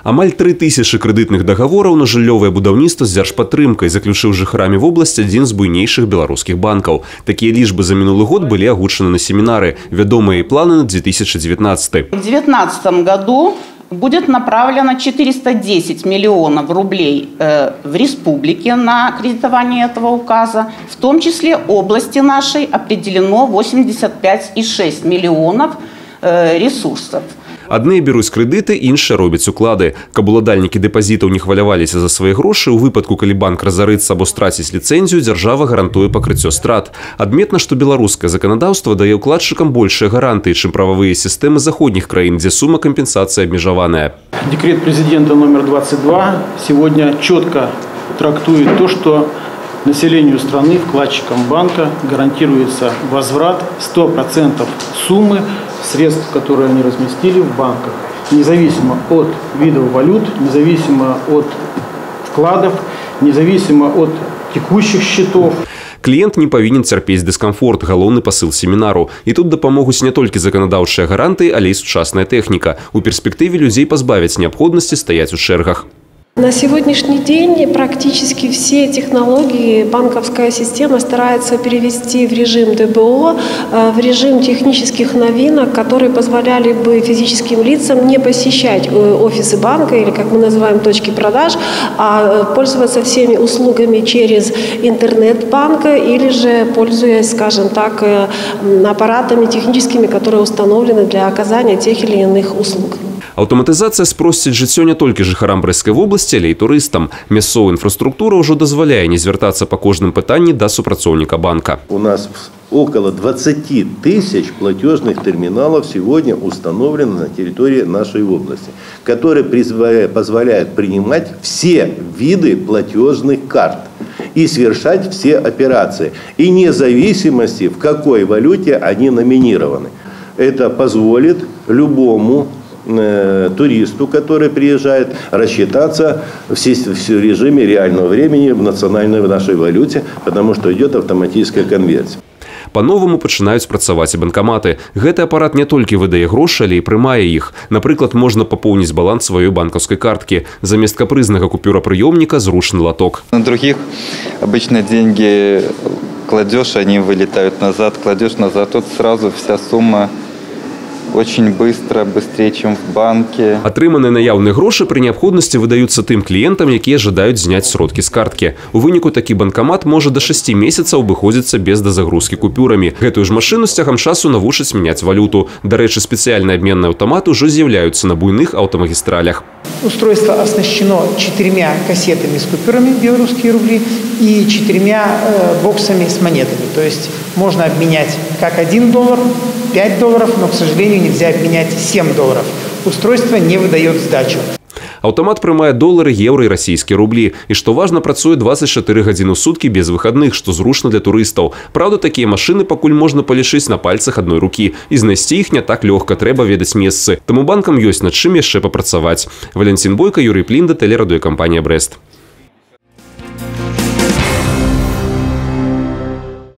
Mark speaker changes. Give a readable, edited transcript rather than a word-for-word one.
Speaker 1: Амаль 3000 крэдытных дагавораў на жыллёвае будаўніцтва з дзяржпатрымкай заключыў жыхарамі вобласці адзін з буйнейшых беларускіх банкаў. Такія лічбы за мінулы год были агучаны на семинары. Вядомыя планы на 2019.
Speaker 2: В 2019 году будет направлено 410 миллионов рублей в республике на кредитование этого указа. В том числе области нашей определено 85,6 миллионов ресурсов.
Speaker 1: Адны бяруць крэдыты, іншыя робяць уклады. Каб уладальнікі дэпазітаў не хваляваліся за свае грошы, у выпадку, калі банк разарыцца або страціць ліцэнзію, дзяржава гарантуе пакрыццё страт. Адметна, што беларускае заканадаўства дае ўкладчыкам большыя гарантыі, чым прававыя сістэмы заходніх краін, дзе сума кампенсацыі абмежаваная.
Speaker 3: Декрет президента номер 22 сегодня четко трактует то, что населению страны, вкладчикам банка гарантируется возврат 100% суммы средств, которые они разместили в банках, независимо от видов валют, независимо от вкладов, независимо от текущих счетов.
Speaker 1: Кліент не павінен цярпець дыскамфорт, галоўны пасыл семінару. І тут дапамогуць не толькі заканадаўчыя гарантыі, але і сучасная тэхніка. У перспектыве людзей пазбавяць неабходнасці стаяць у чэргах.
Speaker 4: На сегодняшний день практически все технологии банковская система старается перевести в режим ДБО, в режим технических новинок, которые позволяли бы физическим лицам не посещать офисы банка или, как мы называем, точки продаж, а пользоваться всеми услугами через интернет банка или же пользуясь, скажем так, аппаратами техническими, которые установлены для оказания тех или иных услуг.
Speaker 1: Аўтаматызацыя спросціць жыццё не толькі жыхарам Брэсцкай вобласці, але і турыстам. Мясцовая інфраструктура ўжо дазваляе не звяртацца па кожным пытанні да супрацоўніка банка.
Speaker 5: У нас около 20 тысяч платежных терминалов сегодня установлено на территории нашей области, которые позволяют принимать все виды платежных карт и совершать все операции, и вне зависимости, в какой валюте они номинированы. Это позволит любому туристу, который приезжает, рассчитаться в режиме реального времени в национальной нашей валюте, потому что идет автоматическая конверсия.
Speaker 1: По-новому пачынаюць працаваць і банкаматы. Гэты апарат не толькі выдае грошы, але і прымае іх. Напрыклад, можна папоўніць баланс сваёй банкаўскай карткі. Замест капрызнага купюрапрыёмніка зручны лоток.
Speaker 6: На других обычно деньги кладешь, они вылетают назад, кладешь назад, тут сразу вся сумма очень быстро, быстрее, чем в банке.
Speaker 1: Атрыманыя наяўныя грошы пры неабходнасці выдаюцца тым кліентам, якія жадаюць зняць сродкі з карткі. У выніку такі банкамат можа да 6 месяцаў абыходзіцца без дазагрузкі купюрамі. Гэтую ж машыну з цягам часу навучаць мяняць валюту. Дарэчы, спецыяльныя абменныя аўтаматы ўжо з'яўляюцца на буйных аўтамагістралях.
Speaker 7: Устройство оснащено 4 кассетами с купюрами белорусские рубли и 4 боксами с монетами. То есть можно обменять как $1, $5, но, к сожалению, нельзя обменять $7. Устройство не выдает сдачу.
Speaker 1: Аўтамат прымае долары, еўра і расійскія рублі. І, што важна, працуе 24 гадзіны ў суткі без выхадных, што зручна для турыстаў. Праўда, такія машыны пакуль можна палічыць на пальцах адной рукі. І знайсці іх не так лёгка, трэба ведаць месцы. Таму банкам ёсць над чым яшчэ папрацаваць. Валянцін Бойка, Юрый Плінда, тэлерадыёкампанія «Брэст».